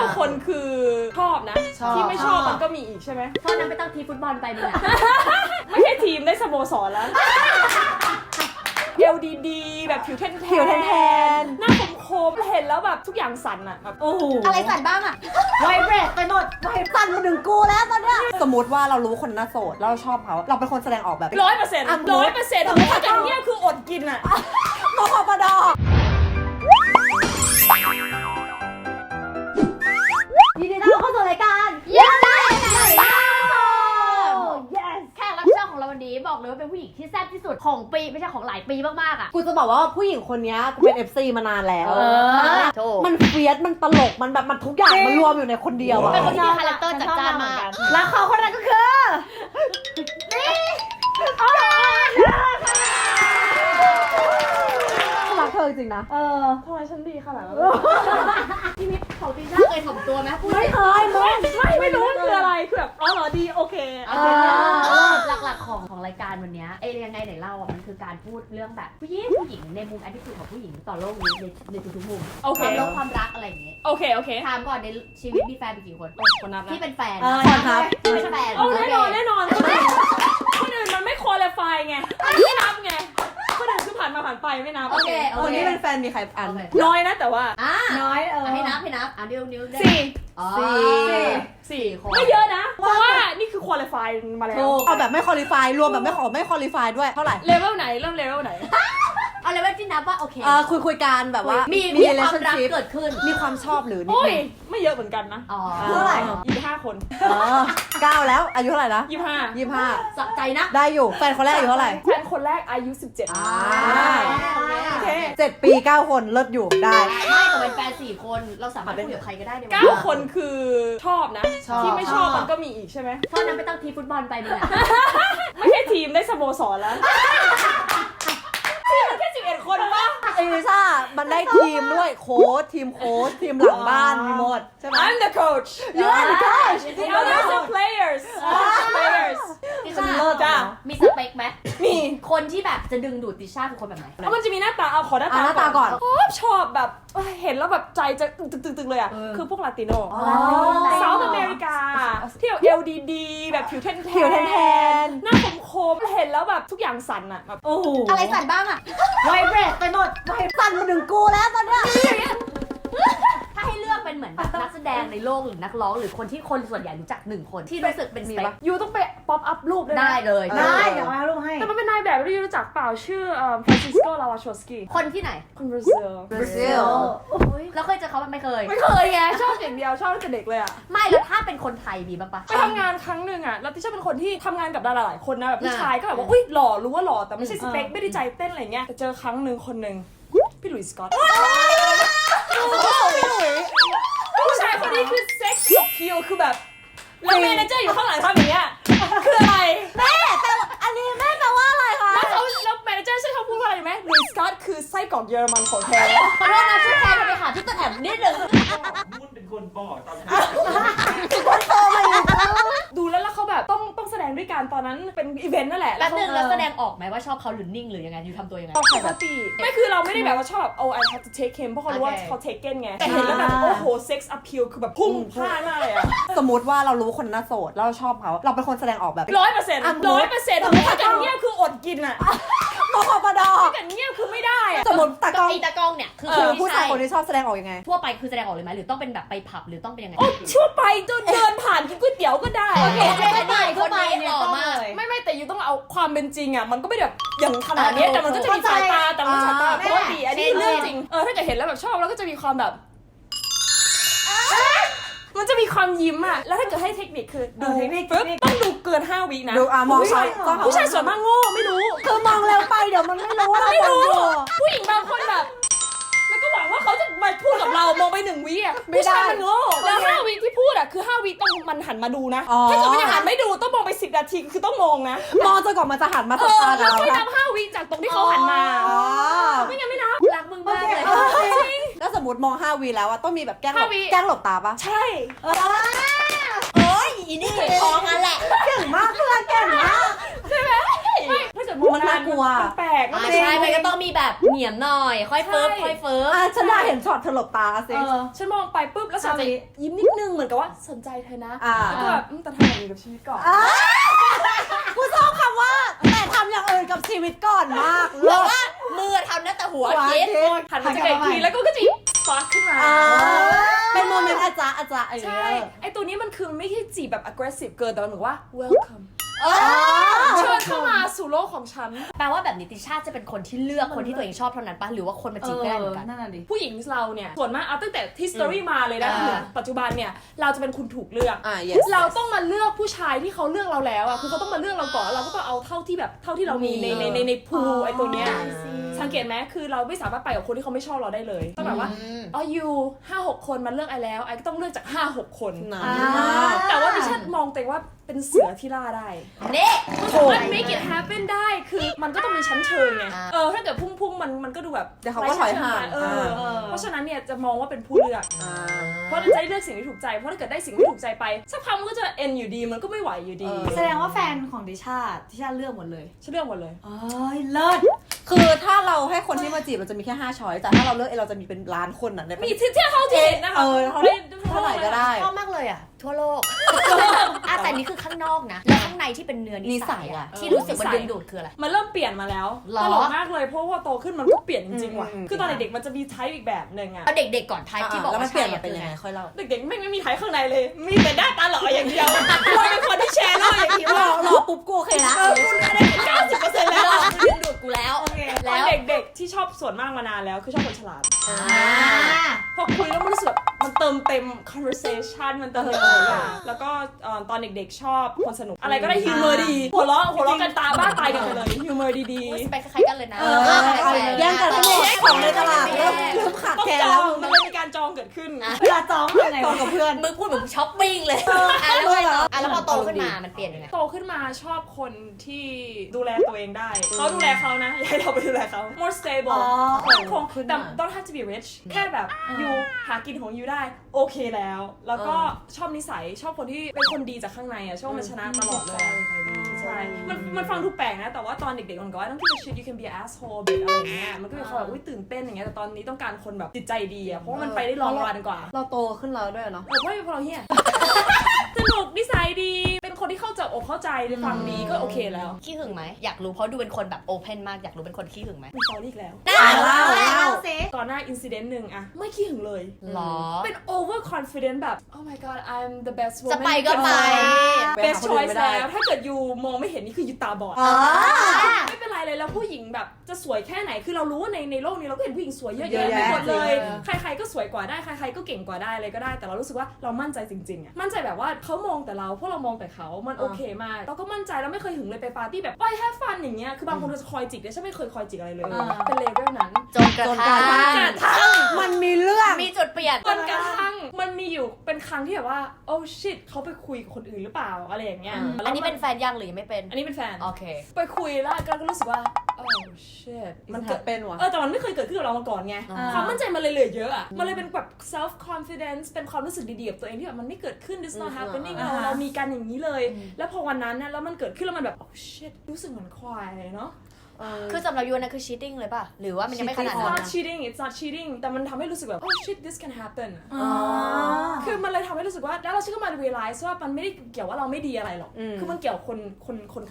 9 คนคือชอบนะที่ไม่ชอบมันก็มีอีกใช่ไหมเพราะนั้นไม่ต้องทีฟุตบอลไปมึงอะ ไม่ใช่ทีมได้สโมสรแล้วLDD แบบผิวแทนหน้าคมๆเห็นแล้วแบบทุกอย่างสั่นอะแบบ โอ้โห อะไรสั่นบ้างอะไวเบรตไปหมดไวสั่นมาถึงกูแล้วตอนเนี้ย สมมติว่าเรารู้คนน่าโสดแล้วเราชอบเขาเราเป็นคนแสดงออกแบบ 100%ถ้าเกิดเนี้ยคืออดกินอะ มคปดยินดีต้อนรับเข้าสู่รายการยังไงแขกรับเชิญของเราวันนี้บอกเลยว่าเป็นผู้หญิงที่แซ่บที่สุดของปีไม่ใช่ของหลายปีมากๆอ่ะ กูจะบอกว่าผู้หญิงคนนี้กูเป็น FC มานานแล้วถูก มันเฟียสมันตลกมันแบบมันทุกอย่างมันรวมอยู่ในคนเดียวอะ เป็นคนที่มีคาแรคเตอร์จัดจ้านมาก และเขาคนนั้นก็คือรักเธอจริงนะทำไมฉันดีขนาดนั้น พี่มิตรของตีน่าเคยถ่อมตัวไหมพูด ไม่เคยมึง ไม่รู้มันคืออะไรคือแบบอ๋อเหรอดีโอเค หลักๆของรายการวันนี้ยังไงไหนเล่าอ่ะมันคือการพูดเรื่องแบบผู้หญิงในมุมแอดดิทูดของผู้หญิงต่อโลกนี้ในทุกๆมุม โอเค ความรักความรักอะไรอย่างเงี้ย โอเคถามก่อนในชีวิตมีแฟนไปกี่คน คนนับนะ ที่เป็นแฟน ครับ ที่เป็นแฟน โอ้แน่นอนคนอื่นมันไม่ควอลิฟายไงไม่นับไงคนอื่นคือผ่านมาผ่านไปไม่นับ โอเค คนที่เป็นแฟนมีใครอ่าน น้อยนะแต่ว่า น้อย ให้นับนิ้ว 4 คนไม่เยอะนะเพราะว่านี่คือควอลิฟายมาแล้ว เอาแบบไม่คอลิฟายรวมแบบไม่คอลิฟายด้วยเท่าไหร่ เลเวลไหนเริ่มเลเวลไหน เอาเลยว่าที่นับว่าโอเค คุยกันแบบว่า มีความรักเกิดขึ้น มีความชอบหรือนิด โอ้ย นึง ไม่เยอะเหมือนกันนะ เท่าไหร่ 25 คน 9แล้วอายุเท่าไหร่นะ 25 25 สะใจนะ ได้อยู่แฟนคนแรกอายุเท่าไหร่ แฟนคนแรกอายุ 17โอเค 7 ปี 9 คนเลิศอยู่ได้ ไม่แต่เป็นแฟน4 คนเราสามารถคุยกับใครก็ได้ในวัน 9 คนคือชอบนะที่ไม่ชอบมันก็มีอีกใช่ไหม เพราะนั้นไม่ต้องทีฟุตบอลไปมึงอะ ไม่ใช่ทีมได้สโมสรแล้วทีมแค่11 คนปะ เอลิซ่ามันได้ทีมด้วยโค้ชทีมหลังบ้านมีหมดใช่ไหม I'm the coach You are the coach the others are players ติช่า เลิศ จ้ะ มีสเปคไหม มี คนที่แบบจะดึงดูดติช่าคือคนแบบไหน แล้วมันจะมีหน้าตาเอาขอหน้า หน้าตาก่อน ชอบแบบเห็นแล้วแบบใจจะตึกๆเลยอ่ะคือพวกลาติโน เซาท์อเมริกาที่แบบ LDD แบบผิวแทนหน้าคมๆเห็นแล้วแบบทุกอย่างสั่นอะแบบ โอ้โห อะไรสั่นบ้างอะไวเบรตไปหมด สั่นมาถึงกูแล้วตอนเนี้ย ถ้าให้เลือกเป็นเหมือนแบบนักแสดงในโลกหรือนักร้องหรือคนที่คนส่วนใหญ่รู้จัก1 คนที่รู้สึกเป็นสเปค ยูต้องไปป๊อปอัพรูปเลย ได้เลย ได้เดี๋ยวมารูปให้ แต่มันเป็นนายแบบที่ยูรู้จักเปล่าชื่อฟรานซิสโก ลาวาชอสกี้ คนที่ไหน คนบราซิล แล้วเคยเจอเขาไม่เคย ไม่เคยไงชอบอย่างเดียวชอบตั้งแต่เด็กเลยอะ ไม่แล้วถ้าเป็นคนไทยมีบ้างปะ ไปทำงานครั้งหนึ่งอะแล้วติช่าเป็นคนที่ทำงานกับดาราหลายคนนะแบบผู้ชายก็แบบว่าอุ้ยหล่อรู้ว่าหล่อแต่ไม่ใช่สเปคไม่ได้ใจเต้นอะไรเงี้ยแต่เจอครั้งหนึ่งคนหนึ่งพี่หลุยส์สกอตผู้ชายคนนี้คือเซ็กซ์คิวคือแบบแล้วเมเนเจอร์อยู่ข้างหลังทำอย่างเงี้ยคืออะไร อันนี้แม่แปลว่าอะไรคะ แล้วเมเนเจอร์ใช่เขาพูดว่าอะไรไหมหลุยส์สกอตคือไส้กรอกเยอรมันของแท้ ขอโทษนะช่วยแทนไปหาที่ต้นแอบนิดนึง นุ่นเป็นคนบอกตอนนี้ ดูแล้วเขาแบบต้องแสดงด้วยกันตอนนั้นเป็นอีเวนต์นั่นแหละ แป๊บนึงแล้วแสดงออกไหมว่าชอบเขาหรือนิ่งหรือยังไงอยู่ทำตัวยังไง ปกติไม่คือเราไม่ได้แบบว่าชอบแบบ I have to take him เพราะเขารู้ว่าเขา take it ไงแต่เห็นแล้วแบบโอ้โห sex appeal คือแบบพุ่งพล่านมากเลยอะ สมมติว่าเรารู้คนน่าโสดแล้วเราชอบเขาเราเป็นคนแสดงออกแบบ 100%ถ้าเกิดเงียบคืออดกินอะ มคปด ถ้าเกิดเงียบคือไม่ได้อะ สมมติตากล้อง ไอ้ตากล้องเนี่ยคือ ผู้ชายคนที่ชอบแสดงออกยังไง ทั่วไปคือแสดงออกเลยไหมหรือต้องเป็นแบบไปผับหรือต้องเป็นยังไง โอ้ชั่วไปเดินผ่านกินก๋วยเตี๋ยวก็ได้ โอเคคนนี้หล่อมาก ไม่แต่ยูต้องเอาความเป็นจริงอะมันก็ไม่แบบอย่างขนาดนี้แต่มันก็จะมีสายตาแต่มันสายตาปกติอันนี้เรื่องจริงถ้าเกิดเห็นแล้วแบบชอบแล้วก็จะมีความแบบมันจะมีความยิ้มอะแล้วถ้าเกิดให้เทคนิคคือดูเทคนิคปุ๊บต้องดูเกิน5 วินะ ดูมอง ผู้ชายส่วนมากโง่ไม่รู้ คือมองเร็วไปเดี๋ยวมันไม่รู้ว่าเรา ไม่รู้ อยู่ ผู้หญิงบางคนแบบแล้วก็หวังว่าเขาจะมาพูดกับเรามองไป1 วิอะผู้ชายมันโง่แล้ว5 วิที่พูดอะคือ5 วิต้องมันหันมาดูนะถ้าเกิดมันยังหันไม่ดูต้องมองไป10 นาทีคือต้องมองนะ มองจนกว่ามันจะหันมาสบตา แล้ว เรา ค่อยนับ5 วิจากตรงที่เขาหันมาไม่งั้นไม่นับ รักมึงมากเลย จริง แล้วสมมติมอง5 วิแล้วอะต้องมีแบบแกล้ง 5 วิ หลบตาปะ ใช่ โอ้ยอีนี่ท้องกันแหละ เก่งมากเพื่อนเก่งมาก ใช่ไหมไม่ถ้าเกิด จากมอง มันน่ากลัว มันแปลกแล้ว ใช่มันก็ต้องมีแบบเหนียมหน่อย ค่อยเฟิร์ฟค่อยเฟิร์ฟ ฉันได้เห็นช็อตถลกตาสิ ฉันมองไปปุ๊บแล้วฉันจะยิ้มนิดนึงเหมือนกับว่าสนใจเธอนะแล้วก็แบบแต่ทำอย่างอื่นกับชีวิตก่อน กูชอบคำว่าแต่ทำอย่างอื่นกับชีวิตก่อนมาก แล้วว่ามือทำนะแต่หัวคิด หันมาจะเกิดทีแล้วก็จะฟาดขึ้นมา เป็นโมเมนต์อาจารย์ ใช่ไอตัวนี้มันคือไม่ใช่จีบแบบ aggressive เกินแต่มันเหมือนว่า welcome เชิญเข้ามาสู่โลกของฉัน แปลว่าแบบนี้ติชาจะเป็นคนที่เลือกคนที่ตัวเองชอบเท่านั้นปะหรือว่าคนมาจีบก็ได้เหมือนกัน นั่นน่ะดิ ผู้หญิงเราเนี่ยส่วนมากเอาตั้งแต่ history มาเลยนะ อ่า ถึงปัจจุบันเนี่ยเราจะเป็นคุณถูกเลือก yes เราต้องมาเลือกผู้ชายที่เขาเลือกเราแล้วอ่ะคือเขาต้องมาเลือกเราก่อนเราก็ต้องเอาเท่าที่เรามีในพูลไอตัวเนี้ยสังเกตไหมคือเราไม่สามารถไปกับคนที่เขาไม่ชอบเราได้เลยต้องแบบว่าอ๋ออยู่5-6 คนมาเลือกไอแล้วไอก็ต้องเลือกจาก 5-6 คน แต่ว่าดิฉันมองตัวเองว่าเป็นเสือที่ล่าได้ นี่ มัน make it happen ได้คือมันก็ต้องมีชั้นเชิงไงถ้าเกิดพุ่งมันก็ดูแบบ เดี๋ยวเขาก็ถอยห่าง เพราะฉะนั้นเนี่ยจะมองว่าเป็นผู้เลือกเพราะจะได้เลือกสิ่งที่ถูกใจเพราะถ้าเกิดได้สิ่งที่ถูกใจไปสักพักมันก็จะ end อยู่ดีมันก็ไม่ไหวอยู่ดี แสดงว่าแฟนของดิชาเลือกหมดเลย ฉันเลือกหมดเลย เอ้ยเลิศ คือถ้าเราให้คนที่มาจีบเราจะมีแค่5 ช้อยแต่ถ้าเราเลือกเองเราจะมีเป็นล้านคนน่ะ มีที่เขาเห็นนะคะ เท่าไหร่ก็ได้ ชอบมากเลยอ่ะทั่วโลกแต่นี่คือข้างนอกนะแล้วข้างในที่เป็นเนื้อนิสัยอะที่รู้สึกมันดึงดูดคืออะไร มันเริ่มเปลี่ยนมาแล้ว หรอ ตลกมากเลยเพราะว่าโตขึ้นมันก็เปลี่ยนจริงๆว่ะคือตอนเด็กๆมันจะมีไทป์อีกแบบหนึ่งอะ เอาเด็กๆก่อนไทป์ที่บอก แล้วมั ว่าน เปลี่ยน ใช่ มาเป็นยังไงค่อยเล่า เด็กๆไม่มีไทป์ข้างในเลยมีแต่หน้าตาหล่ออย่างเดียวควรเป็นคนที่แชร์โลกอย่างเดียว รอปุ๊บกูโอเคละ คุณคะแนน90%แล้ว ดึงดูดกูแล้ว ตอ แล้ น ว เด็กๆที่ชอบส่วนมากมานานแล้วคือชอบคนฉลาด อ่า พอคุยแล้วมันรู้สึกแบบมันเติมเต็ม conversation มันเติมเต็มอะไรอย่างแล้วก็ตอนเด็กๆชอบคนสนุกอะไรก็ได้ฮิวเมอร์ดีหัวเราะกันตาบ้าตายกันไปเลยฮิวเมอร์ดี สเปคคล้ายๆกันเลยนะ แย่งกันทั้งหมดของในตลาดเริ่มขาด ๆต้อง แคลน จอ แล้ว งมันเลยมีการจองเกิดขึ้น เวลาจ้องยังไง ตองกับเพื่อน มึงพูดเหมือนช้อปปิ้งเลยแล้วพอโตขึ้นมามันเปลี่ยนยังไง โตขึ้นมาชอบคนที่ดูแลตัวเองได้เขาดูแลเขานะอย่าให้เราไปดูแลเขา more stable คงแต่ don't have to be rich แค่แบบอยู่หากินของอยู่ได้โอเคแล้วก็ชอบนิสัยชอบคนที่เป็นคนดีจากข้างในชอบมันชนะตลอดเลยใช่มันฟังดูแปลกนะแต่ว่าตอนเด็กๆมันก็ว่าต้อง give a shit you can be an asshole แบบอะไรอย่างเงี้ยมันก็มีความแบบตื่นเต้นอย่างเงี้ยแต่ตอนนี้ต้องการคนแบบจิตใจดีเพราะว่ามันไปได้ลองรันกว่า เราโตขึ้นแล้วด้วยเนาะ ไม่เป็นเพราะเราเฮียสนุกนิสัยดีเป็นคนที่เข้าใจอกเข้าใจในฟังดีก็โอเคแล้ว ขี้หึงไหมอยากรู้เพราะดูเป็นคนแบบโอเพนมากอยากรู้เป็นคนขี้หึงไหม มีสตอรี่อีกแล้ว เล่า สิ ก่อนหน้าอินซิเดนต์หนึ่งอะไม่ขี้หึงเลย หรอ เป็น over confident แบบ oh my god I'm the best woman จะไปก็ไป best choice แล้วถ้าเกิดยูมองไม่เห็นนี่คือยูตาบอดไม่เป็นไรเลยแล้วผู้หญิงแบบจะสวยแค่ไหนคือเรารู้ว่าในโลกนี้เราก็เห็นผู้หญิงสวยเยอะแยะไปหมดเลยใครๆก็สวยกว่าได้ใครๆก็เก่งกว่าได้อะไรก็ได้แต่เรารู้สึกว่าเรามั่นใจจริงๆอะมั่นใจแบบว่าเขามองแต่เราพวกเรามองแต่เขามันโอเคมากเราก็มั่นใจแล้วไม่เคยหึงเลยไปปาร์ตี้แบบไปแฮฟฟันอย่างเงี้ยคือบางคนจะคอยจิกเนี่ยฉันไม่เคยคอยจิกอะไรเลยเป็นเลเวลนั้น จนกระทั่ง มันมีเรื่อง มีจุดเปลี่ยน จนกระทั่งมันมีอยู่เป็นครั้งที่แบบว่าโอ้ shit เขาไปคุยกับคนอื่นหรือเปล่าอะไรอย่างเงี้ย อันนี้เป็นแฟนยังหรือยังไม่เป็น อันนี้เป็นแฟน โอเค ไปคุยแล้วก็รู้สึกว่าโอ้ shit มันเกิดเป็นว่ะ แต่มันไม่เคยเกิดขึ้นกับเรามาก่อนไงความมั่นใจมันเลยเหลือเยอะอะมันเลยเป็นแบบ self confidence เป็นความรู้สึกดีๆกับตัวเองที่แบบมันไม่เกิดขึ้น this not happening เรามีกันอย่างนี้เลย แล้วพอวันนั้นเนี่ยแล้วมันเกิดขึ้นแล้วมันแบบโอ้ shit รู้สึกเหมือนควายเลยเนาะ คือสำหรับยูนะคือ cheating เลยป่ะหรือว่ามันยังไม่ขนาด it's นั้น not cheating it's not cheating แต่มันทำให้รู้สึกแบบ oh shit this can happen คือมันเลยทำให้รู้สึกว่าแล้วเราก็มา realize ว่ามันไม่ได้เกี่ยวว่าเราไม่ดีอะไรหรอกคือมันเกี่ยวค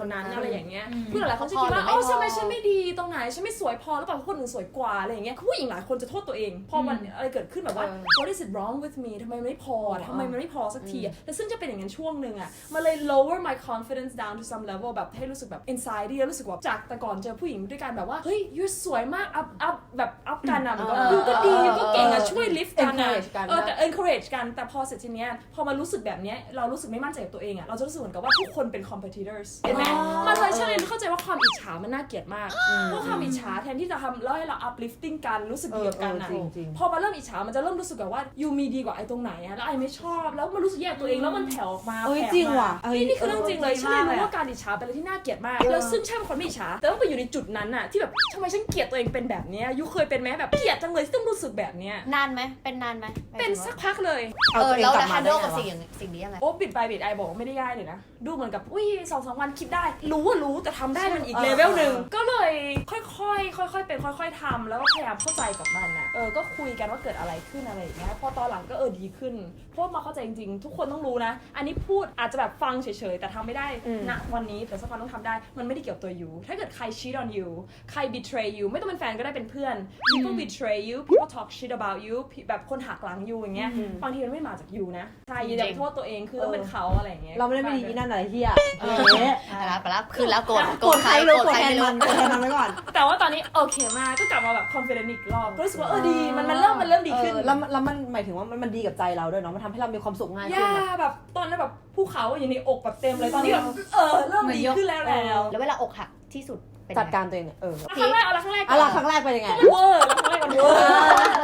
นนั้นอะไรอย่างเงี้ยเพื่อนหลายคนจะคิดว่าทำไมฉันไม่ดีตรงไหนฉันไม่สวยพอหรือเปล่าคนอื่นสวยกว่าอะไรอย่างเงี้ยผู้หญิงหลายคนจะโทษตัวเองพอมันอะไรเกิดขึ้นแบบว่า what is it wrong with me ทำไมมันไม่พอทำไมมันไม่พอสักทีแต่ซึ่งจะเป็นอย่างนั้นช่วงนึงอ่ะมันเลย lower my confidence down to some level แบบให้รู้สึกแบบ anxiety แล้วรู้สึกว่าจากแต่ก่อนเจอผู้หญิงด้วยกันแบบว่าเฮ้ยยูสวยมากแบบอัพกันอ่ะมันก็ยูก็ดียูก็เก่งอ่ะช่วย lift กันอ่ะแต่ encourage กันแต่พอเสร็จทีเนี้ยพอมารู้สึกแบบเนี้ยเรารู้สึกไม่มั่นใจกับตัวเองอ่ะเราจะรู้สึกเหมือนกับว่าทุกคนเป็น competitors เห็นไหมมันเลยเฉลยเข้าใจว่าความอิจฉามันน่าเกลียดมากเพราะความอิจฉาแทนที่จะทำแล้วให้เรา uplifting กันรู้สึกดีกับกันอ่ะพอมาเริ่มอิจฉามันจะเริ่มรู้สึกแบบว่ายูมีดีกว่าไอ้ตรงไหนอ่ะแล้วไอ้ไม่ชอบแล้วมันรู้สึกแย่ตัวเองแล้วมันแผ่วออกมาแผ่วมานี่คือเรื่องจริงเลยฉันเลยรู้ว่าการอิจฉาเป็นอะไรที่น่าเกลียดมากแล้วซึ่งใช่เป็นคนไม่อิจฉาแต่ต้องไปอยู่ในจุดนั้นอ่ะที่แบบทำไมฉันเกลียดตัวเองเป็นแบบนี้ยูเคยเป็นไหมแบบเกลียดจังเลยที่ต้องรู้สึกแบบนี้ นานไหมเป็นนานไหม เป็นสักพักเลย เอาตัวเองกลับม มาได้ handle ไง กับ วะ สิ่งนี้ยังไง โอ้บิดไปบิดไอบอกว่าไม่ได้ง่ายเลยนะดูเหมือนกับอุ้ย2-3 วันคิดได้รู้ว่ารู้แต่ทำได้มันอีกเลเวลหนึ่งก็เลยค่อยๆเป็นค่อยๆทำแล้วก็พยายามเข้าใจกับมันนะก็คุยกันว่าเกิดอะไรขึ้นอะไรอย่างเงี้ยพอตอนหลังก็ดีขึ้นเพราะมาเข้าใจจริงๆทุกคนต้องรู้นะอันนี้พูดอาจจะแบบฟังเฉยๆแต่ทำไม่ได้ณวันนี้แต่สักวันต้องทำได้มันไม่ได้เกี่ยวกับตัวยูถ้าเกิดใคร cheat on you ใคร betray you ไม่ต้องเป็นแฟนก็ได้เป็นเพื่อน people betray you people talk shit about you แบบคนหักหลังยูอย่างเงี้ยบางทีมันไม่มาจากยูนะใช่อย่าโทษตัวเองคือต้องเป็นเขาอะไรอย่างเงี้ย เราไม่ได้ดีนั่นอะไรเฮียอะไรอย่างเงี้ย ไปแล้วคืนแล้วโกรธ โกรธใครรู้โกรธแทน ไม่ มันโกรธแทนมันไว้ก่อน แต่ว่าตอนนี้โอเคมากก็กลับมาแบบ confident อีกรอบก็รู้สึกว่าดีมันเริ่มดีขึ้น แล้วมันหมายถึงว่ามันดีกับใจเราด้วยเนาะมันทำให้เรามีความสุขง่ายขึ้น ย่าแบบตอนนั้นแบบภูเขาอยู่ในอกแบบเต็มเลยตอนนี้แบบเริ่มดีขึ้นแล้ว แล้วเวลาอกหักที่สุดเป็น จัดการตัวเองเนี่ยครั้งแรกเอาละครั้งแรก อะไรครั้งแรกเป็นยังไง มันเวอร์แล้วครั้งแรกมันเวอร์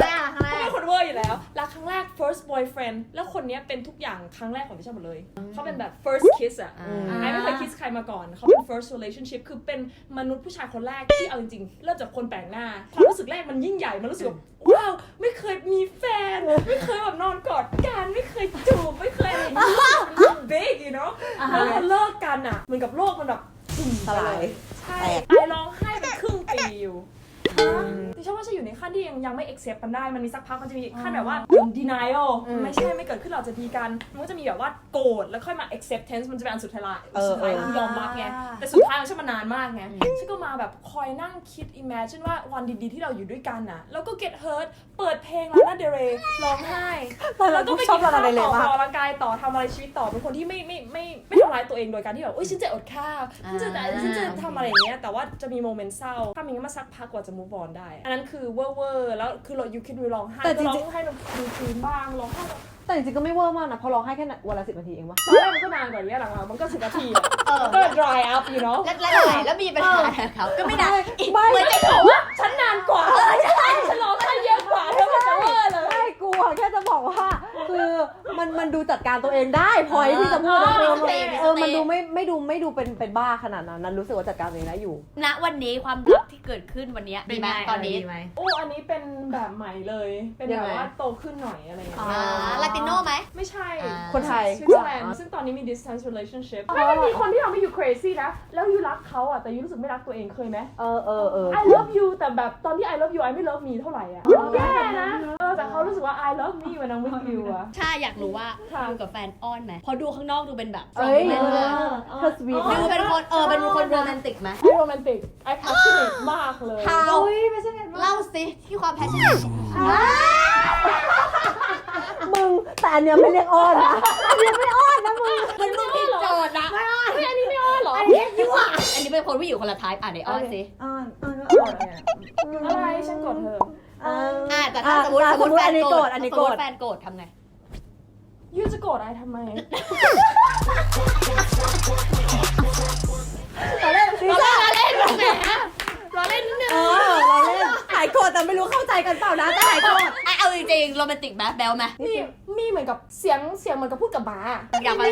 แรก เป็นคนเวอร์อยู่แล้วรักครั้งแรก first boyfriend แล้วคนนี้เป็นทุกอย่างครั้งแรกของดิฉันหมดเลยเขาเป็นแบบ first kiss อ่ะไอ้ไม่เคย kiss ใครมาก่อนเขาเป็น first relationship คือเป็นมนุษย์ผู้ชายคนแรกที่เอาจริงๆเริ่มจากคนแปลกหน้าความรู้สึกแรกมันยิ่งใหญ่มันรู้สึกแบบว้าวไม่เคยมีแฟนไม่เคยแบบนอนกอดกันไม่เคยจูบไม่เคยอะไรอย่างนี้มัน big you know แล้วพอเลิกกันอ่ะเหมือนกับโลกมันแบบ สลาย ใช่ไอร้องไห้เป็นครึ่งปีอยู่ดิฉันว่าจะอยู่ในขั้นที่ยังไม่ accept กันได้มันมีสักพักมันจะมีขั้นแบบว่า denial ไม่ใช่ไม่เกิดขึ้นเราจะดีกันมันก็จะมีแบบว่าโกรธแล้วค่อยมา acceptance มันจะเป็นอันสุดท้ายคือยอมรับไงแต่สุดท้ายมันใช้มานานมากไงฉันก็มาแบบคอยนั่งคิด imagine ว่าวันดีๆที่เราอยู่ด้วยกันน่ะแล้วก็ get hurt เปิดเพลงลานาเดเรย์ร้องไห้แล้วก็ไปกินข้าวต่อออกกำลังกายต่อทำอะไรชีวิตต่อเป็นคนที่ไม่ทำร้ายตัวเองโดยการที่แบบฉันจะอดข้าวฉันจะทำอะไรอย่างเงี้ยแต่ว่าจะมีโมเมนต์เศร้าถ้ามีมาสักพักกว่าจะ move on ได้อันนั้นคือเวอร์แล้วคือเราอยู่คิดดูร้องไห้ก็ร้องไห้แบบดูคืนบ้างร้องไห้แบบ แต่จริงๆก็ไม่เวอร์มากนะเพราะร้องไห้แค่วันละ10 นาทีเองวะ ตอนแรกมันก็นานกว่านี้หลังๆมันก็10 นาทีมันก็ dry up you know แล้วมีปัญหาเขาก็ไม่ได้ เหมือนจะบอกว่าฉันนานกว่าฉันร้องไห้เยอะกว่าเธอมันจะเวอร์เลย ไม่กลัวแค่จะบอกว่าคือมันดูจัดการตัวเองได้พอยที่จะพูดมันดูไม่ดูเป็นบ้าขนาดนั้นรู้สึกว่าจัดการตัวเองได้อยู่ ณวันนี้ความรักที่เกิดขึ้นวันนี้ดีไหมตอนนี้ โอ้อันนี้เป็นแบบใหม่เลยเป็นแบบว่าโตขึ้นหน่อยอะไรอย่างเงี้ย ลาติโน่ไหม ไม่ใช่ คนไทย สวิตเซอร์แลนด์ซึ่งตอนนี้มี distance relationship ไม่มันมีคนที่ทำให้อยู่ crazy นะแล้วยูรักเขาอ่ะแต่ยูรู้สึกไม่รักตัวเองเคยไหมI love you แต่แบบตอนที่ I love you I ไม่ love me เท่าไหร่อ่ะแย่นะแต่เขารู้สึกว่า I love me when I'm with you อ่ะ ใช่อยากรู้ว่าดูกับแฟนอ้อนไหมพอดูข้างนอกดูเป็นแบบ เอ้ยเธอสวีท ดูเป็นคนเป็นคนโรแมนติกไหม ไม่โรแมนติก I passionate มากเลย เล่าสิที่ความแพชชั่น มึงแต่อันเนี้ยไม่เรียกอ้อนนะอันเนี้ยไม่อ้อนนะมึง มันมึงผิดโจทย์นะ อันนี้ไม่อ้อนเหรอ อันนี้ยั่วอันนี้เป็นคนผู้หญิงคนละไทป์ไหนอ้อนสิ อะไรฉันกดเธอ แต่ถ้าสมมติแฟนโกรธแฟนโกรธทำไง ยูจะโกรธอะไรทำไม เราเล่นนิดนึง เราเล่น เราเล่นหายโกรธแต่ไม่รู้เข้าใจกันเปล่านะแต่หายโกรธ เอาจริงๆโรแมนติกไหมแบลไหม มีเหมือนกับเสียงเหมือนกับพูดกับหมา อยากไป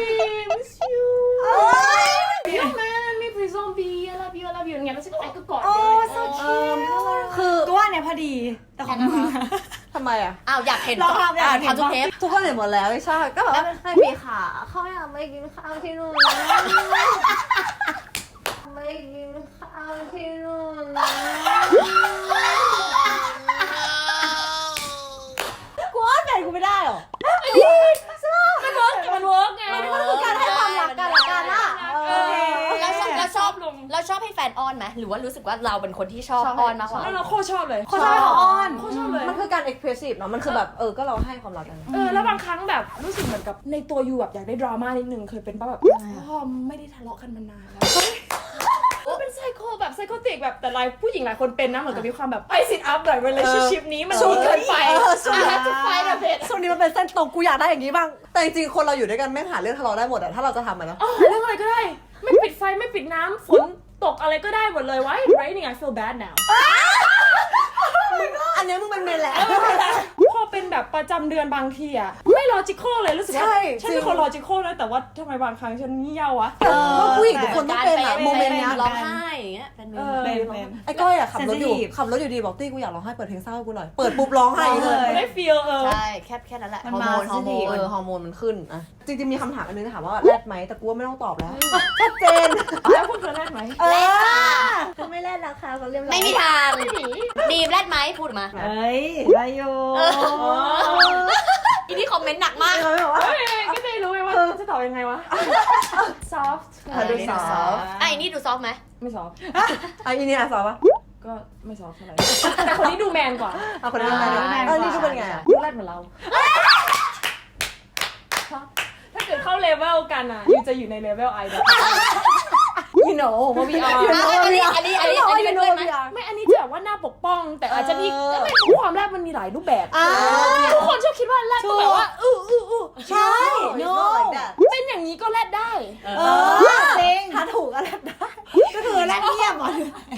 You man me please zombie I love you I love you อย่างเงี้ยแล้วฉันก็กอด คือ ก็ว่าเนี่ยพอดีแต่ของมึง ทำไมอ่ะ อยากเห็น ลองทำ ทำทุกเทป ทุกคนเห็นหมดแล้วไม่ใช่ก็แบบว่าให้พี่ขาเขาอยากไปกินข้าวที่นู่นไม่กินข้าวที่นู่นกูอ้อนแฟนกูไม่ได้หรอ มันเวิร์กไง มันคือการให้ความรักกันละกันอ่ะ แล้วชอบให้แฟนอ้อนไหมหรือว่ารู้สึกว่าเราเป็นคนที่ชอบอ้อนมากกว่า แล้วเราโคตรชอบเลย คนชอบของอ้อน โคตรชอบเลย มันคือการ expressive เนาะมันคือแบบก็เราให้ความรักกัน แล้วบางครั้งแบบรู้สึกเหมือนกับในตัวยูแบบอยากได้ดราม่านิดนึงเคยเป็นป่ะแบบไม่ได้ทะเลาะกันมานานแล้วเป็นไซโคแบบไซโคติกแบบแต่ผู้หญิงหลายคนเป็นนะเหมือนกับมีความแบบไปซิทอัพหน่อย relationship นี้มันสูงเกินไปจะไฟแบบเด็ด ช่วงนี้มันเป็นเส้นตรงกูอยากได้อย่างนี้บ้างแต่จริงๆคนเราอยู่ด้วยกันแม่งหาเรื่องทะเลาะได้หมดอะถ้าเราจะทำมันเนาะ เรื่องอะไรก็ได้ไม่ปิดไฟไม่ปิดน้ำฝนตกอะไรก็ได้หมดเลย Why it's raining I feel bad now อันนี้มึงเป็นเมนแหละ พอเป็นแบบประจำเดือนบางทีอะไม่ logical เลยรู้สึกว่าฉันเป็นคน logical นะแต่ว่าทำไมบางครั้งฉันเงี่ยววะ เพราะผู้หญิงทุกคนต้องเป็นอะโมเมนต์เนี้ย ร้องไห้อย่างเงี้ยเป็น เป็น ไอ้ก้อยอะขับรถอยู่ Sensitive ขับรถอยู่ดีบอกตี้กูอยากร้องไห้เปิดเพลงเศร้าให้กูหน่อยเปิดปุ๊บร้องไห้เลย ไม่ได้ feel ใช่แค่นั้นแหละ มัน ฮอร์ มา โมนฮอร์โมน ฮอร์โมนมันขึ้นอะจริงๆมีคำถามอันนึงจะถามว่าแรดไหมแต่กูว่าไม่ต้องตอบแล้วชัดเจน แล้วพวกเธอแรกไหม เล่นค่ะ เขาไม่แรดแล้วค่ะเขาเรียบร้อย ไม่มีทางดีมแรดไหมพูดมา เอ้ยได้โย อีนี่คอมเมนต์หนักมาก เขาไม่บอกว่า เฮ้ยก็ไม่รู้ไงว่าจะตอบยังไงวะ soft ดูซอฟ ไอ้นี่ดูซอฟไหม ไม่ soft ไอ้นี่อะซอฟปะ ก็ไม่ soft เท่าไหร่แต่คนนี้ดูแมนกว่า เอาคนนั้นมาดูนี่ดูเป็นไงอะ ดูแรกเหมือนเรา ถ้าเกิดเข้าเลเวลกันอ่ะยูจะอยู่ในเลเวลไอเดีย you know ว่า we are อันนี้เป็นด้วยไหม ไม่อันนี้จะแบบว่าหน้าปกป้อง แต่อาจจะมีไม่รู้ความแรกมันมีหลายรูปแบบทุกคนชอบคิดว่าแรกก็แบบว่าใช่ no เป็นอย่างนี้ก็แรกได้ จริง ถ้าถูกอะไรได้ ก็คือแรกเงียบหมด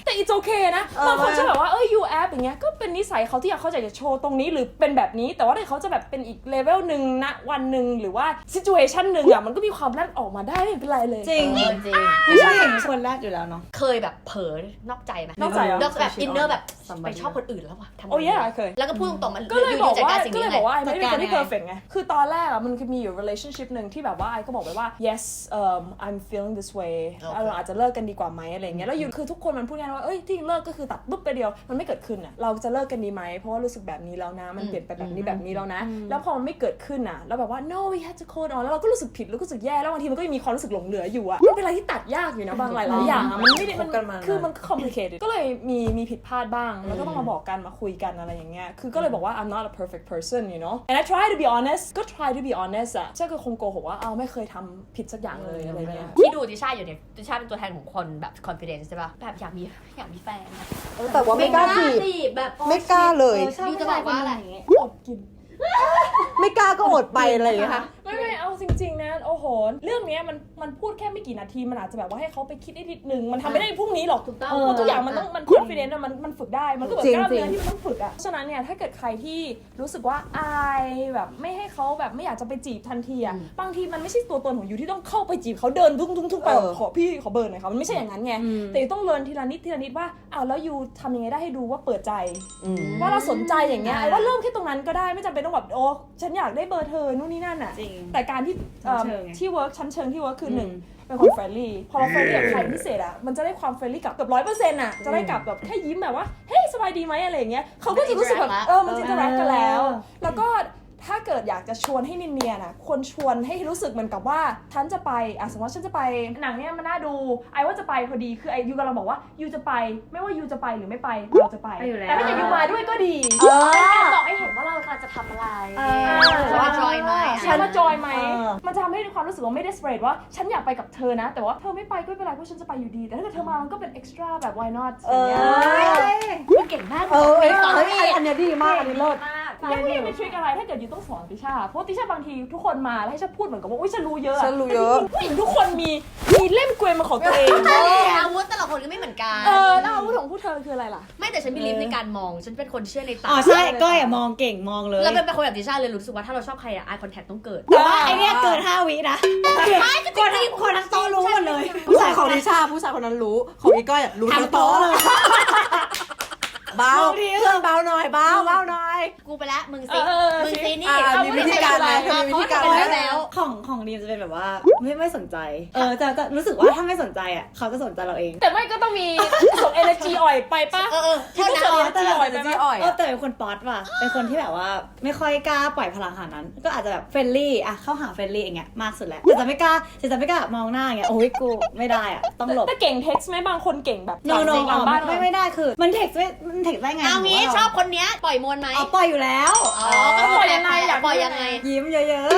แต่ it's okay นะบางคนจะแบบว่าyou app อย่างเงี้ยก็เป็นนิสัยเขาที่อยากเขาจะโชว์ตรงนี้หรือเป็นแบบนี้แต่ว่าถ้าเขาจะแบบเป็นอีกเลเวลหนึ่งณวันหนึ่งหรือว่า situation หนึ่งอ่ะมันก็มีความแรกออกมาได้ไม่เป็นไรเลย จริง จริง ไม่ใช่เห็นคนแรกอยู่แล้วเนาะ เคยแบบเผลอนอกใจไหม นอกใจเหรอ แล้วแบบอินเนอร์แบบไปชอบคนอื่นแล้วว่ะทำไง โอ้ยเคย แล้วก็พูดตรงๆมัน ก็เลยบอกว่า สิ่ง ก็ นี้ เลยบอกว่าไอไม่ได้เป็นคนที่ จัดการยังไง perfect ไงคือตอนแรกอ่ะมันคือมีอยู่ relationship หนึ่งที่แบบว่าไอก็บอกไปว่า yes I'm feeling this way เราอาจจะเลิกกันดีกว่าไหมอะไรเงี้ยแล้วอยู่คือทุกคนมันพูดง่ายว่าเอ้ยที่เลิกก็คือตัดปุ๊บไปเดียวมันไม่เกิดขึ้นอ่ะเราจะเลิกกันดีไหมเพราะว่ารู้สึกแบบนี้แล้วนะมันเปลี่ยนไปแบบนี้แล้วนะแล้วพอมันไม่เกิดขึ้นอ่ะแล้วแบบว่า no we had to hold on แล้วเราก็รู้สึกผิดแล้วก็รู้สึกแย่แล้วบางทีมันก็มีความรู้สึกหลงเหลืออยู่อ่ะมันเป็นอะไรที่ตัดยากอยู่นะบางหลายๆอย่างอะมันไม่ได้คือมัน complicated ก็เลยมีผิดพลาดบ้างแล้วก็ต้องมาบอกกันมาคุยกันอะไรอย่างเงี้ยคือก็เลยบอกว่า I'm not a perfect person you know and I try to be honest ก็ try to be honest อะใช่คือคงโกหกว่าไม่เคยทำผิดสักอย่างเลยอะไรเงี้ย ที่ดูติช่าอยู่เนี่ยติช่าเป็นตัวแทนของคนแบบ confidence ใช่ป่ะแบบอยากมีแฟน แต่ว่าไม่กล้าจีบ บแบบ ไม่กล้าเลย ยูจะบอกว่าอะไร อดกิน ไม่กล้าก็อดไปอะไรอย่างเงี้ยค่ะ ไม่เอาจริงๆนะโอ้โหเรื่องเนี้ยมันพูดแค่ไม่กี่นาทีมันอาจจะแบบว่าให้เขาไปคิดได้นิดนึงมันทำไม่ได้พรุ่งนี้หรอก ถูกต้อง เพราะทุกอย่างมันต้องมัน confidence อะมันฝึกได้มันก็เหมือนกล้ามเนื้อที่มันต้องฝึกอะเพราะฉะนั้นเนี่ยถ้าเกิดใครที่รู้สึกว่าอายแบบไม่ให้เขาแบบไม่อยากจะไปจีบทันทีอะบางทีมันไม่ใช่ตัวตนของยูที่ต้องเข้าไปจีบเขาเดินทุ่งไปแบบขอพี่ขอเบอร์หน่อยครับมันไม่ใช่อย่างนั้นไงแต่ยูต้องเรียนทีละนิดว่าแล้วยูทำยังไงได้ให้ดูว่าเปิดใจว่าเราสนใจอย่างเงี้ยว่าเริ่มแค่ตรงนั้นก็ได้ไม่จำเป็นต้องแบบโอ้ฉันอยากได้เบอร์เธอนู่นนี่นั่นอะ จริง แต่การที่ ชั้นเชิงไง ที่เวิร์กชั้นเชิงที่เวิร์กคือหนึ่งเป็นคนเฟรนลี่พอเราเฟรนลี่กับใครพิเศษอ่ะมันจะได้ความเฟรนลี่กับเกือบ100%อ่ะจะได้กับแบบแค่ยิ้มแบบว่าเฮ้ยสบายดีไหมอะไรอย่างเงี้ยเขาก็จะรู้สึกแบบมันจะรักกันแล้วแล้วก็ถ้าเกิดอยากจะชวนให้เนียนๆอ่ะควรชวนให้รู้สึกเหมือนกับว่าฉันจะไปสมมติว่าฉันจะไปหนังเนี้ยมันน่าดูไอ้ว่าจะไปพอดีคือไอ้ยูกำลังบอกว่ายูจะไปไม่ว่ายูจะไปหรือไม่ไปเราจะไปแต่ถ้าเกิดยูมาด้วยก็ดีการบอกให้เห็นว่าเรากำลังจะทำอะไรว่าจอยไหม ฉันว่าจอยไหมมันจะทำให้ความรู้สึกว่าไม่ desperate ว่าฉันอยากไปกับเธอนะแต่ว่าเธอไม่ไปก็ไม่เป็นไรเพราะฉันจะไปอยู่ดีแต่ถ้าเกิดเธอมามันก็เป็น extra แบบ why not คุณเก่งมาก อันนี้ดีมากอันนี้เลิศ แล้วพี่มีทริคอะไรถ้าเกิดยูต้องสอนติช่าเพราะติช่าบางทีทุกคนมาแล้วให้ฉันพูดเหมือนกับว่าอุ้ยฉันรู้เยอะ ฉันรู้เยอะ ผู้หญิงทุกคนมีเล่มเกวียนมาของตัวเอง อาวุธแต่ละคนก็ไม่เหมือนกัน แล้วอาวุธของผู้เธอคืออะไรล่ะ ไม่แต่ฉันมีลิฟในการมองฉันเป็นคนเชื่อในตา อ๋อใช่ก้อยอะมองเก่งมองเลย แล้วเป็นคนแบบติช่าเลยรู้สึกว่าถ้าเราชอบใครอะ eye contact ต้องเกิด แต่ว่าไอเนี้ยเกิน5 วินะคนทั้งโต๊ะรู้หมดเลย ผู้ชายของดิชาผู้ชายคนนั้นรู้ของอีก้อยรู้ทั้งโต๊ะเลยเบาเพื่อนเบาหน่อยเบาหน่อย กูไปแล้วมึงซีนี่ มีวิธีการไหมมีวิธีการไหม แล้ว ของดีมจะเป็นแบบว่าไม่สนใจจะรู้สึกว่าถ้าไม่สนใจอ่ะเขาจะสนใจเราเอง แต่ไม่ก็ต้องมีส่ง energy อ่อยไปปะ โทษนะ energy อ่อยไปไหม แต่เป็นคนป๊อตว่ะเป็นคนที่แบบว่าไม่ค่อยกล้าปล่อยพลังขนาดนั้น ก็อาจจะแบบเฟรนลี่อะเข้าหาเฟรนลี่อย่างเงี้ยมากสุดแล้วแต่จะไม่กล้ามองหน้าอย่างเงี้ยโอ้ยกูไม่ได้อ่ะต้องหลบ แต่เก่ง text ไหมบางคนเก่งแบบ โนไม่ได้คือมันเท็กได้ไง เอางี้ชอบคนเนี้ยปล่อยมวลไหม อ๋อปล่อยอยู่แล้ว ก็ปล่อยยังไงอยากปล่อยยังไง ยิ้มเยอะ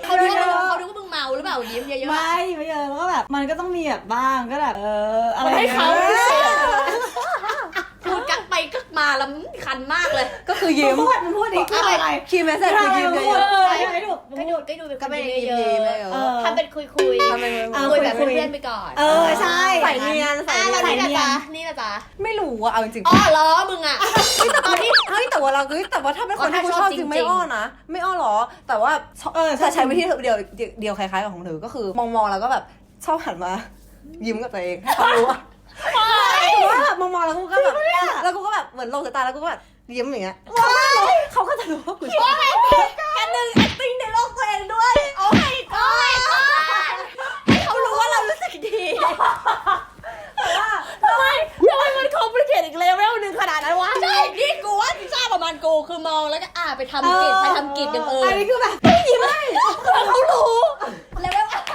เขาดูว่ามึงเมาหรือเปล่ายิ้มเยอะๆ ไม่เยอะแล้วก็แบบมันก็ต้องมีแบบบ้างก็แบบอะไร ให้เขา พูดกักไปกักมาแล้วคันมากเลย ก็คือยิ้ม มันพูดดิคืออะไร คีย์แมสเซจคือยิ้มเยอะ ไม่ถูก ก็เป็นเยอะๆทำเป็นคุยคุยแบบเพื่อนไปก่อน ใช่ ใส่เนียน แล้วนี่นะจ๊ะ ไม่รู้อะเอาจริง อ้อล้อมึงอ่ะตอนนี้ เฮ้ยแต่ว่าถ้าเป็นคนที่กูชอบจริงไม่อ้อนะไม่อ้อหรอแต่ว่าถ้าใช้วิธีเดียวคล้ายๆกับของเธอก็คือมองแล้วก็แบบชอบหันมายิ้มกับตัวเองให้เขารู้ว่า ว่าแบบมองๆแล้วกูก็แบบแล้วกูก็แบบเหมือนลงสายตาแล้วกูก็แบบยิ้มอย่างเงี้ยเขาก็จะรู้ว่ากูชอบแค่นึง acting ในโลกตัวเองด้วยโอ้ยให้เขารู้ว่าเรารู้สึกดีทำไมมันคอมพลีเคทอีกเลเวลนึงขนาดนั้นวะ ใช่นี่กูว่าที่ทราบประมาณกูคือมองแล้วก็ไปทำกิจอย่างอื่น อันนี้คือแบบไม่ยิ้มเลยเขารู้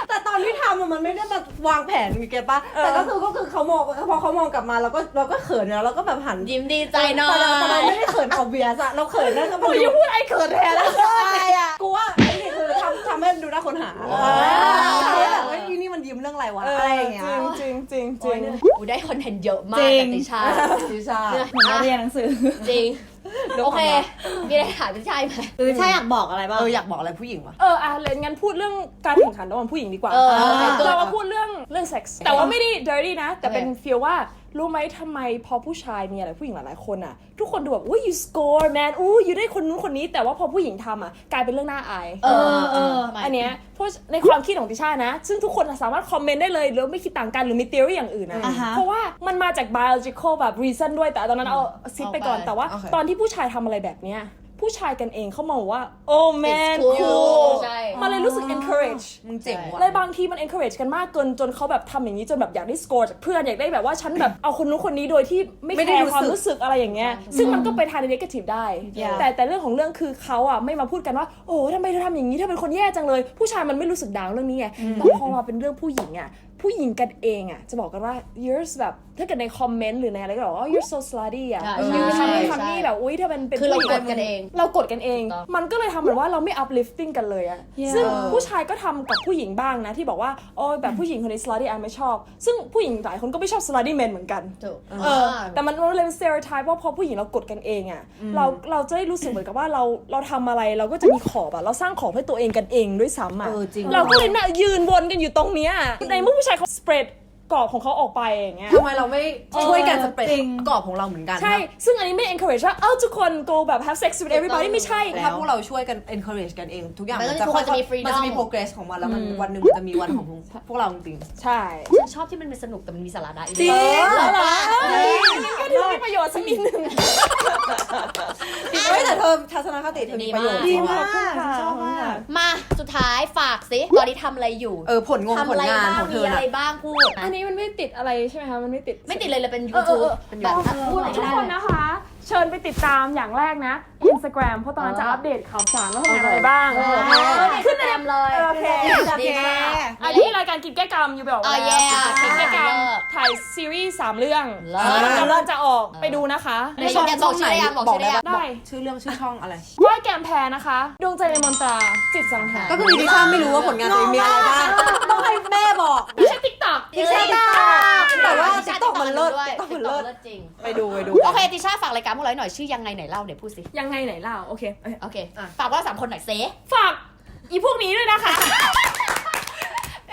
แต่ตอนที่ทำมันไม่ได้แบบวางแผนมีเก็ตป่ะแต่ก็คือเขามองพอเขามองกลับมาเราก็เขินแล้วเราก็แบบหัน ยิ้มดีใจหน่อย แต่เราไม่ได้เขินเอาเบียร์อะเราเขินนั่นก็ โอ้ยพูดไอ้เขินแทนแล้ว กูว่าไอ้นี่คือทำให้ดูน่าค้นหาทำให้แบบว่านี่มันยิ้มเรื่องอะไรวะอะไรอย่างเงี้ย จริง กูได้คอนเทนต์เยอะมาก จริง กับติชา ดิชา เหมือนเราเรียนหนังสือ จริงโอเคมีอะไรถามพี่ชายไหม ถ้าอยากบอกอะไรบ้าง อยากบอกอะไรผู้หญิงวะ เลยงั้นพูดเรื่องการแข่งขันระหว่างผู้หญิงดีกว่า เรามาพูดเรื่องเซ็กส์แต่ว่าไม่ได้ dirty นะแต่เป็น feel ว่ารู้ไหมทำไมพอผู้ชายมีอะไรผู้หญิงหลายๆคนอ่ะทุกคนดูแบบอุ้ย you score man อยู่ได้คนนู้นคนนี้แต่ว่าพอผู้หญิงทำอ่ะกลายเป็นเรื่องน่าอาย อันเนี้ยเพราะในความคิดของติช่านะซึ่งทุกคนสามารถคอมเมนต์ได้เลยหรือไม่คิดต่างกันหรือมี theory อย่างอื่นนะ เพราะว่ามันมาจาก biological แบบ reason ด้วยแต่ตอนนั้นเอาซิปไปก่อนแต่ว่าตอนที่ผู้ชายทำอะไรแบบเนี้ยผู้ชายกันเองเขามองว่าโอ้ man cool ใช่ มันเลยรู้สึก encourage มึงเจ๋งว่ะ เลยบางทีมัน encourage กันมากเกินจนเขาแบบทำอย่างนี้จนแบบอยากได้ score จากเพื่อนอยากได้แบบว่าฉันแบบเอาคนนู้นคนนี้โดยที่ไม่ ไม่ แค ได้ ร์ รู้สึก ความรู้สึกอะไรอย่างเงี้ยซึ่งมันก็ไปทาง negative ได้ แต่เรื่องของเรื่องคือเขาอ่ะไม่มาพูดกันว่าโอ้ทำไมเธอทำอย่างนี้เธอเป็นคนแย่จังเลยผู้ชายมันไม่รู้สึกดาวเรื่องนี้ไงแต่พอมาเป็นเรื่องผู้หญิงอ่ะผู้หญิงกันเองอ่ะจะบอกกันว่า you're แบบถ้าเกิดในคอมเมนต์หรือในอะไรก็บอกว่า you're so slutty อ่ะ you ทำนี่แบบอุ้ยเธอเป็น คือเรา ผู้หญิ กดกันเอง เรากดกันเอง มันก็เลยทำเหมือนว่าเราไม่ uplifting กันเลยอะซึ่งผู้ชายก็ทำกับผู้หญิงบ้างนะที่บอกว่าโอ้ยแบบผู้หญิงคนนี้ slutty ไม่ชอบ ซึ่งผู้หญิงหลายคนก็ไม่ชอบ slutty men เหมือนกัน ถูก แต่มันเลยเป็น stereotype ว่าพอผู้หญิงเรากดกันเองอะเราจะได้รู้สึกเหมือนกับว่าเราทำอะไรเราก็จะมีขอบอะเราสร้างขอบให้ตัวเองกันเองด้วยซ้ำอะเราก็เลยน่ะยืนวนกันอยู่ตรงเนี้ยในเมื่อผู้ชายเขา spread กรอบของเขาออกไปอย่างเงี้ย ทำไมเราไม่ช่วยกันสเปรดกรอบของเราเหมือนกัน ใช่ ซึ่งอันนี้ไม่ encourage ว่าทุกคน go แบบ have sex with everybody ไม่ใช่ ถ้าพวกเราช่วยกัน encourage กันเองทุกอย่าง มันก็จะมี freedom มันจะมี progress ของมันแล้วมันวันหนึ่งมันจะมีวันของพวกเราจริง ใช่ ฉันชอบที่มันเป็นสนุกแต่มันมีสาระได้ จริง แล้วเหรอก็ถือว่ามีประโยชน์สักนิดนึง เฮ้ยแต่เธอทัศนคติเธอมีประโยชน์ ดีมาก ชอบมาก มาสุดท้ายฝากสิตอนนี้ทำอะไรอยู่ ผล ทำอะไร งาน บ้าง ของเธ มี อ อะไร น่ะ บ้างพูด อันนี้มันไม่ติดอะไรใช่ไหมคะ มันไม่ติด ไม่ติดเลยเป็น YouTube แบบพูดอะไร ทุก ได้ คนนะคะ เชิญไปติดตามอย่างแรกนะ Instagram เพราะตอนนั้นจะอัปเดตข่าวสารว่าทำงานอะไรบ้าง ขึ้นเต็มเลย โอเค ดีมาก อันนี้รายการกิจแก้กรรมอยู่บอก อ๋อ แล้ว yeah กิจแก้กรรม เลิศ ถ่ายซีรีส์3 เรื่อง เลิศ กำลังจะออกไปดูนะคะ ในช่องบอกชื่อได้ยังบอกชื่อได้ยัง ได้ ชื่อเรื่องชื่อช่องอะไร ว่ายแกมแพรนะคะ ดวงใจในมนตราจิตสังหาร ก็คือดิฉันไม่รู้ว่าผลงานตัวเองมีอะไรบ้างต้องให้แม่บอก ไม่ใช่ TikTok ไม่ใช่แต่ว่า ติช TikTok มันเลิศ ด้วย TikTok มันเลิศ จริง ไปดู โอเคติชาฝากรายการพวกเราหน่อยชื่อยังไงไหนเล่าเดี๋ยวพูดสิ ยังไงไหนเล่าโอเค โอเคฝากพวกเรา3 คนหน่อยเซ ฝากอีพวกนี้ด้วยนะคะ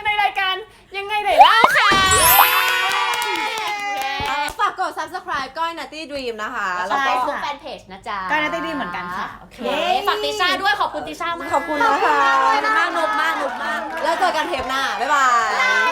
ในรายการยังไงไหนเล่าค่ะ ฝากกด subscribe ก้อย Nutty Dream นะคะ แล้ว แล้ว ก็ ก็ แฟนเพจนะจ๊ะ ก็น่าจะดีเหมือนกันค่ะ โอเคฝากติชาด้วยขอบคุณติชามาก ขอบคุณนะคะ มากหนุกมาก แล้วเจอกันเทปหน้า บ๊ายบาย